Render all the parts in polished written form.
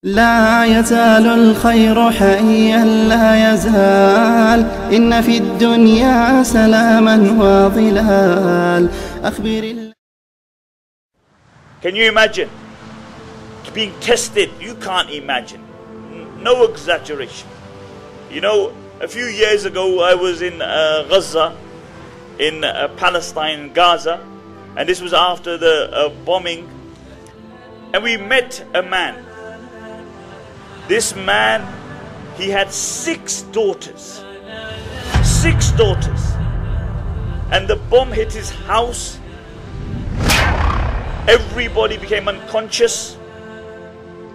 لا يزال الخير حيا لا يزال إن في الدنيا سلاما وظلال أخبر. Can you imagine being tested? You can't imagine. No exaggeration. You know, a few years ago I was in Gaza, in Palestine, Gaza, and this was after the bombing, and we met a man. This man, he had 6 daughters. 6 daughters. And the bomb hit his house. Everybody became unconscious.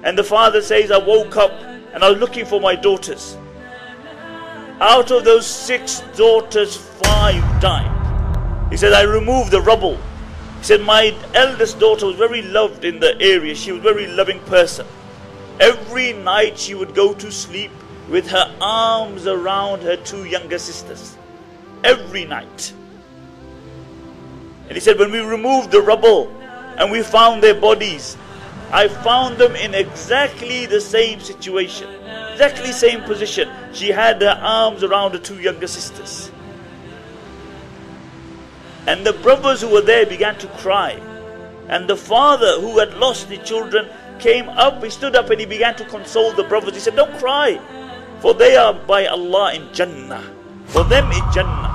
And the father says, I woke up and I was looking for my daughters. Out of those 6 daughters, 5 died. He said, I removed the rubble. He said, my eldest daughter was very loved in the area. She was a very loving person. Every night she would go to sleep with her arms around her 2 younger sisters. Every night. And he said, when we removed the rubble and we found their bodies, I found them in exactly the same situation. Exactly same position. She had her arms around her 2 younger sisters. And the brothers who were there began to cry. And the father who had lost the children came up, he stood up and he began to console the brothers. He said, don't cry, for they are by Allah in Jannah. For them in Jannah.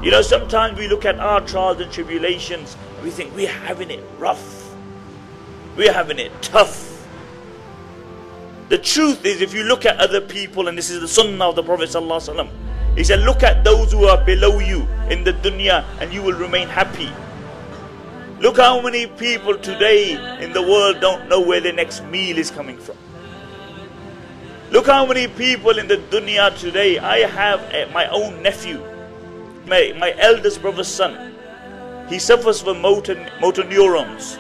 You know, sometimes we look at our trials and tribulations and we think we're having it rough. We're having it tough. The truth is, if you look at other people, and this is the sunnah of the Prophet ﷺ, he said, look at those who are below you in the dunya and you will remain happy. Look how many people today in the world don't know where their next meal is coming from. Look how many people in the dunya today. I have my own nephew, my eldest brother's son. He suffers from motor neurons.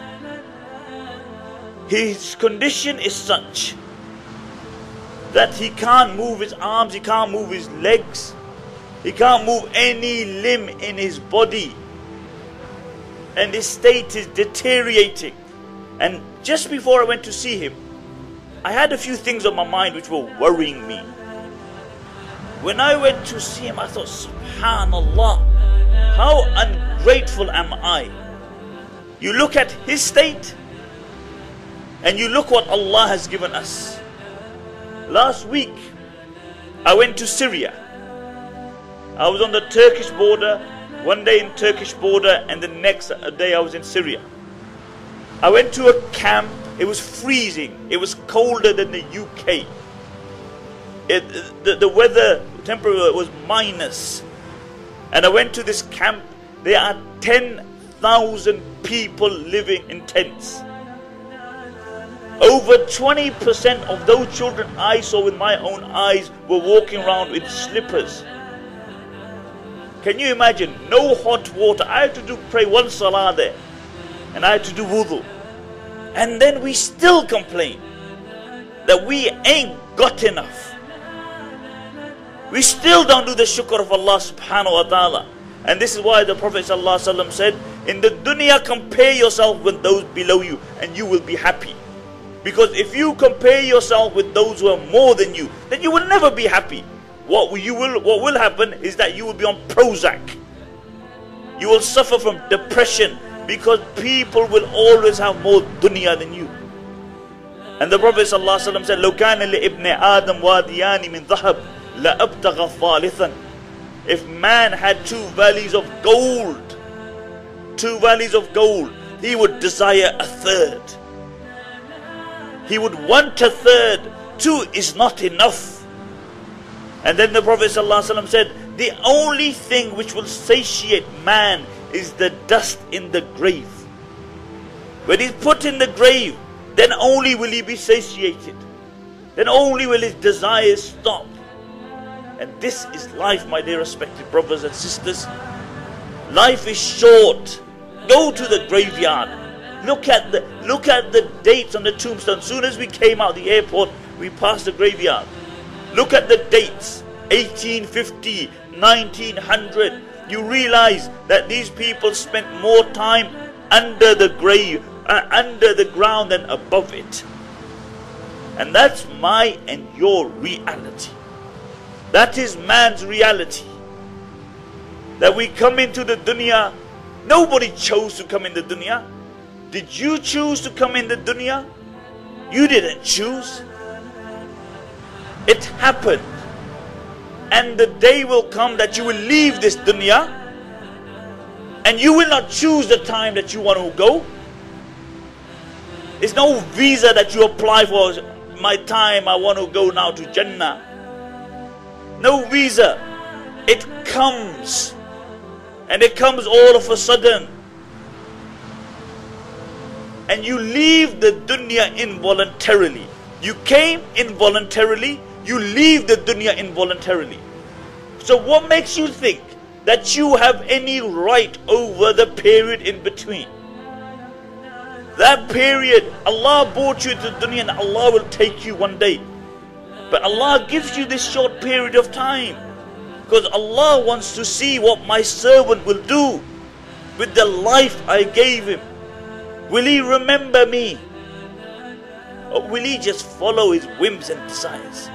His condition is such that he can't move his arms, he can't move his legs, he can't move any limb in his body. And his state is deteriorating. And just before I went to see him, I had a few things on my mind which were worrying me. When I went to see him, I thought, Subhanallah, how ungrateful am I? You look at his state, and you look what Allah has given us. Last week, I went to Syria. I was on the Turkish border. One day in Turkish border, and the next day I was in Syria. I went to a camp. It was freezing. It was colder than the UK. The weather temperature was minus. And I went to this camp. There are 10,000 people living in tents. Over 20% of those children I saw with my own eyes were walking around with slippers. Can you imagine? No hot water. I had to pray 1 salah there. And I had to do wudu. And then we still complain that we ain't got enough. We still don't do the shukr of Allah subhanahu wa ta'ala. And this is why the Prophet ﷺ said, in the dunya compare yourself with those below you and you will be happy. Because if you compare yourself with those who are more than you, then you will never be happy. What will happen is that you will be on Prozac. You will suffer from depression because people will always have more dunya than you. And the Prophet ﷺ said, لو كان لابن آدم واديان من ذهب لأبتغى ثالثا. If man had 2 valleys of gold, 2 valleys of gold, he would desire a 3rd. He would want a 3rd. 2 is not enough. And then the Prophet ﷺ said, the only thing which will satiate man is the dust in the grave. When he's put in the grave, then only will he be satiated. Then only will his desires stop. And this is life, my dear respected brothers and sisters. Life is short. Go to the graveyard. Look at the dates on the tombstone. As soon as we came out of the airport, we passed the graveyard. Look at the dates, 1850, 1900. You realize that these people spent more time under the grave under the ground and above it. And that's my and your reality. That is man's reality. That we come into the dunya. Nobody chose to come in the dunya. Did you choose to come in the dunya? You didn't choose. It happened. And the day will come that you will leave this dunya, and you will not choose the time that you want to go. It's no visa that you apply for. My time, I want to go now to Jannah. No visa. It comes. And it comes all of a sudden. And you leave the dunya involuntarily. You came involuntarily. You leave the dunya involuntarily. So what makes you think that you have any right over the period in between? That period, Allah brought you to dunya and Allah will take you one day. But Allah gives you this short period of time because Allah wants to see what my servant will do with the life I gave him. Will he remember me? Or will he just follow his whims and desires?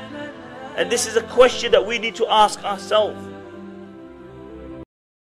And this is a question that we need to ask ourselves.